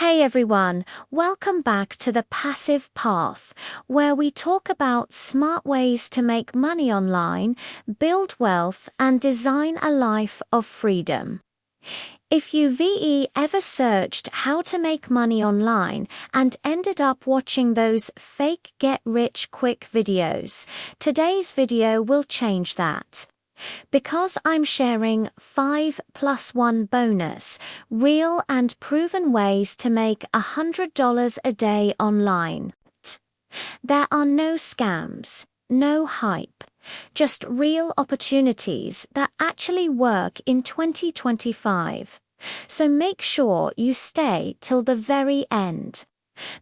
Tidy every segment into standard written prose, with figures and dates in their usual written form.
Hey everyone, welcome back to the Passive Path, where we talk about smart ways to make money online, build wealth, and design a life of freedom. If you've ever searched how to make money online and ended up watching those fake get-rich-quick videos, today's video will change that. Because I'm sharing 5+1 bonus, real and proven ways to make $100 a day online. There are no scams, no hype, just real opportunities that actually work in 2025. So make sure you stay till the very end,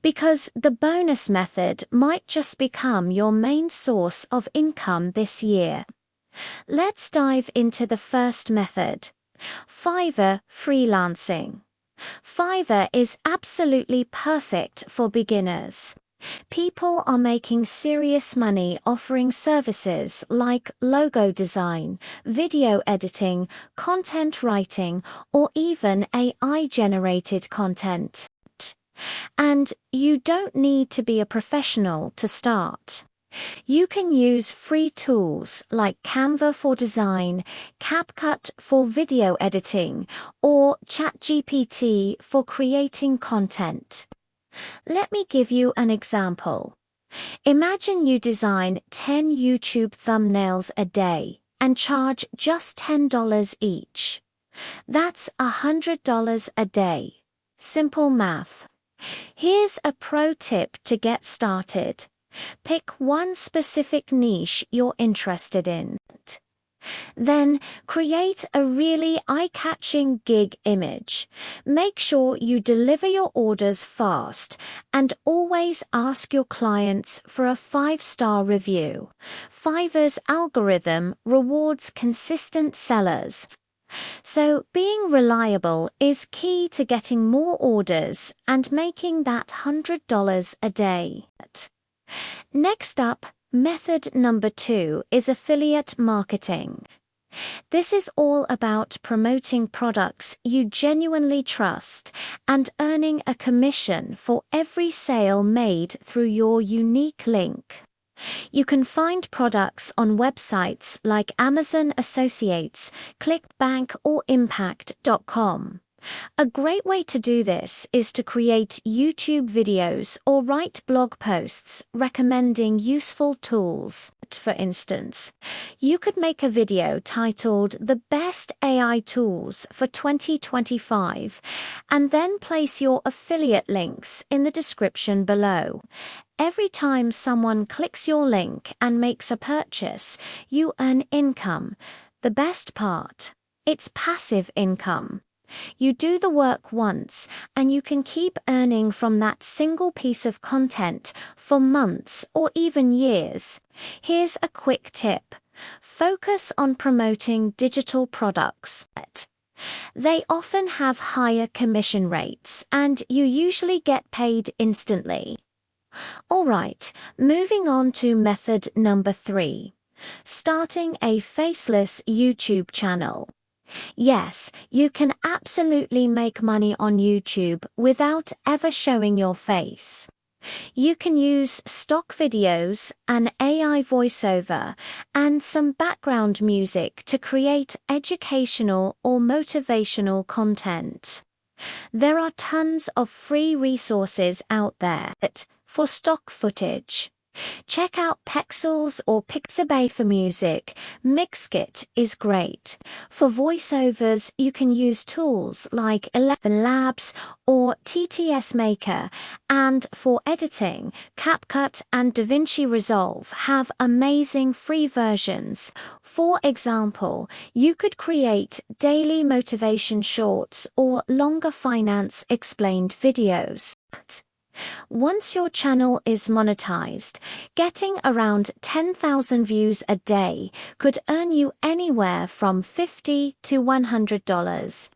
because the bonus method might just become your main source of income this year. Let's dive into the first method. Fiverr freelancing. Fiverr is absolutely perfect for beginners. People are making serious money offering services like logo design, video editing, content writing, or even AI-generated content. And you don't need to be a professional to start. You can use free tools like Canva for design, CapCut for video editing, or ChatGPT for creating content. Let me give you an example. Imagine you design 10 YouTube thumbnails a day and charge just $10 each. That's $100 a day. Simple math. Here's a pro tip to get started. Pick one specific niche you're interested in. Then create a really eye-catching gig image. Make sure you deliver your orders fast and always ask your clients for a 5-star review. Fiverr's algorithm rewards consistent sellers. So being reliable is key to getting more orders and making that $100 a day. Next up, method number 2 is affiliate marketing. This is all about promoting products you genuinely trust and earning a commission for every sale made through your unique link. You can find products on websites like Amazon Associates, ClickBank, or Impact.com. A great way to do this is to create YouTube videos or write blog posts recommending useful tools. For instance, you could make a video titled "The Best AI Tools for 2025" and then place your affiliate links in the description below. Every time someone clicks your link and makes a purchase, you earn income. The best part? It's passive income. You do the work once, and you can keep earning from that single piece of content for months or even years. Here's a quick tip. Focus on promoting digital products. They often have higher commission rates, and you usually get paid instantly. Alright, moving on to method number 3. Starting a faceless YouTube channel. Yes, you can absolutely make money on YouTube without ever showing your face. You can use stock videos, an AI voiceover, and some background music to create educational or motivational content. There are tons of free resources out there for stock footage. Check out Pexels or Pixabay for music. Mixkit is great. For voiceovers, you can use tools like 11 Labs or TTS Maker. And for editing, CapCut and DaVinci Resolve have amazing free versions. For example, you could create daily motivation shorts or longer finance explained videos. Once your channel is monetized, getting around 10,000 views a day could earn you anywhere from $50 to $100.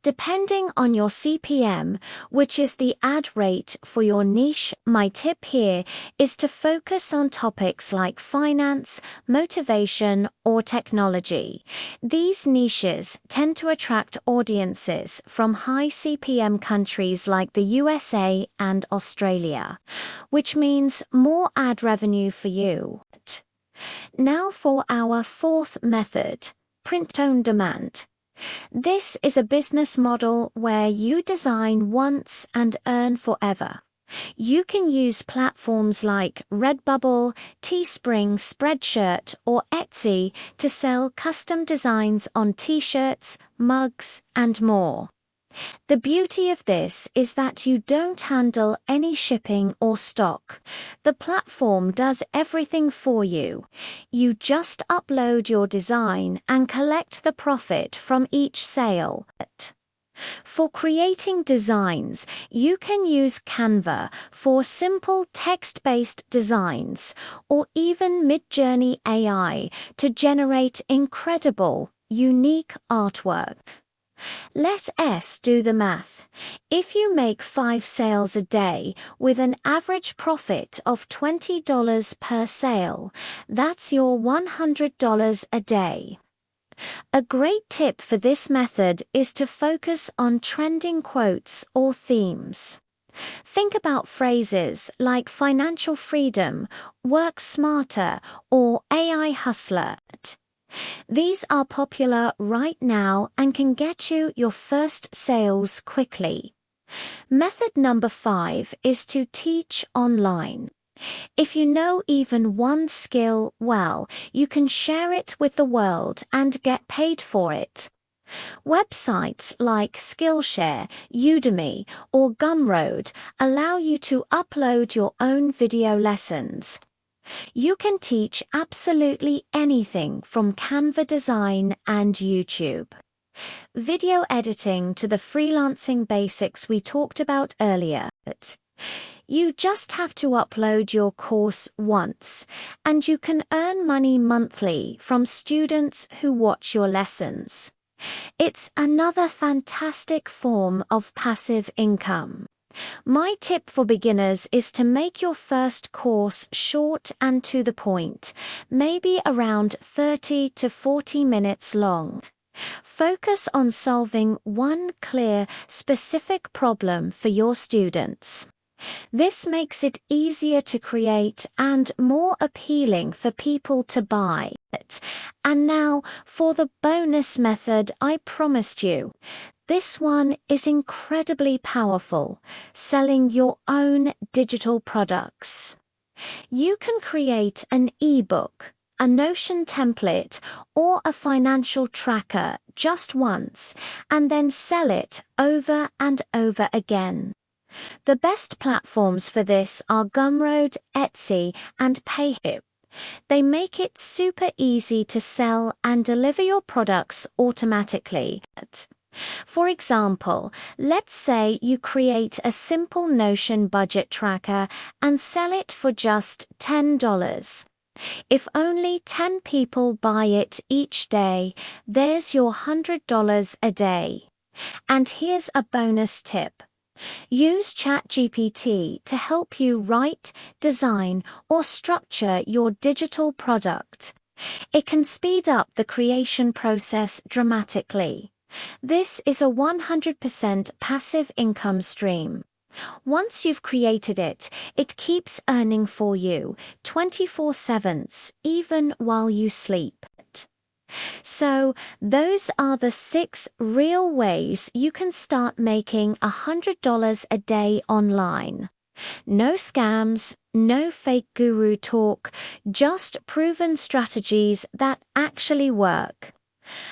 Depending on your CPM, which is the ad rate for your niche, my tip here is to focus on topics like finance, motivation, or technology. These niches tend to attract audiences from high CPM countries like the USA and Australia, which means more ad revenue for you. Now for our fourth method, print on demand. This is a business model where you design once and earn forever. You can use platforms like Redbubble, Teespring, Spreadshirt, or Etsy to sell custom designs on t-shirts, mugs, and more. The beauty of this is that you don't handle any shipping or stock. The platform does everything for you. You just upload your design and collect the profit from each sale. For creating designs, you can use Canva for simple text-based designs, or even Midjourney AI to generate incredible, unique artwork. Let us do the math. If you make 5 sales a day with an average profit of $20 per sale, that's your $100 a day. A great tip for this method is to focus on trending quotes or themes. Think about phrases like financial freedom, work smarter, or AI hustler. These are popular right now and can get you your first sales quickly. Method number 5 is to teach online. If you know even one skill well, you can share it with the world and get paid for it. Websites like Skillshare, Udemy, or Gumroad allow you to upload your own video lessons. You can teach absolutely anything from Canva design and YouTube. Video editing to the freelancing basics we talked about earlier. You just have to upload your course once, and you can earn money monthly from students who watch your lessons. It's another fantastic form of passive income. My tip for beginners is to make your first course short and to the point, maybe around 30 to 40 minutes long. Focus on solving one clear, specific problem for your students. This makes it easier to create and more appealing for people to buy it. And now for the bonus method I promised you. This one is incredibly powerful, selling your own digital products. You can create an ebook, a Notion template, or a financial tracker just once, and then sell it over and over again. The best platforms for this are Gumroad, Etsy, and Payhip. They make it super easy to sell and deliver your products automatically. For example, let's say you create a simple Notion budget tracker and sell it for just $10. If only 10 people buy it each day, there's your $100 a day. And here's a bonus tip. Use ChatGPT to help you write, design, or structure your digital product. It can speed up the creation process dramatically. This is a 100% passive income stream. Once you've created it, it keeps earning for you 24/7, even while you sleep. So, those are the 6 real ways you can start making $100 a day online. No scams, no fake guru talk, just proven strategies that actually work.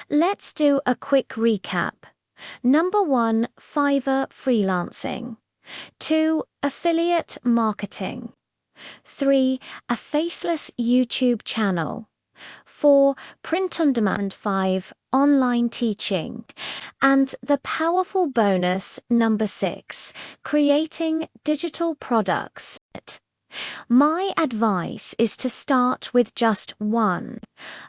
Let's do a quick recap. Number 1, Fiverr freelancing. 2, affiliate marketing. 3, a faceless YouTube channel. 4, print on demand. 5, online teaching. And the powerful bonus, number 6, creating digital products. My advice is to start with just one.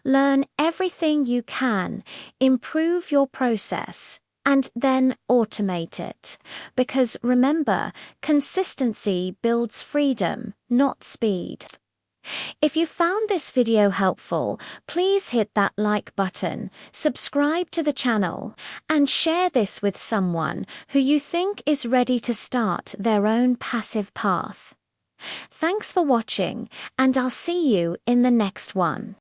Learn everything you can, improve your process, and then automate it. Because remember, consistency builds freedom, not speed. If you found this video helpful, please hit that like button, subscribe to the channel, and share this with someone who you think is ready to start their own passive path. Thanks for watching, and I'll see you in the next one.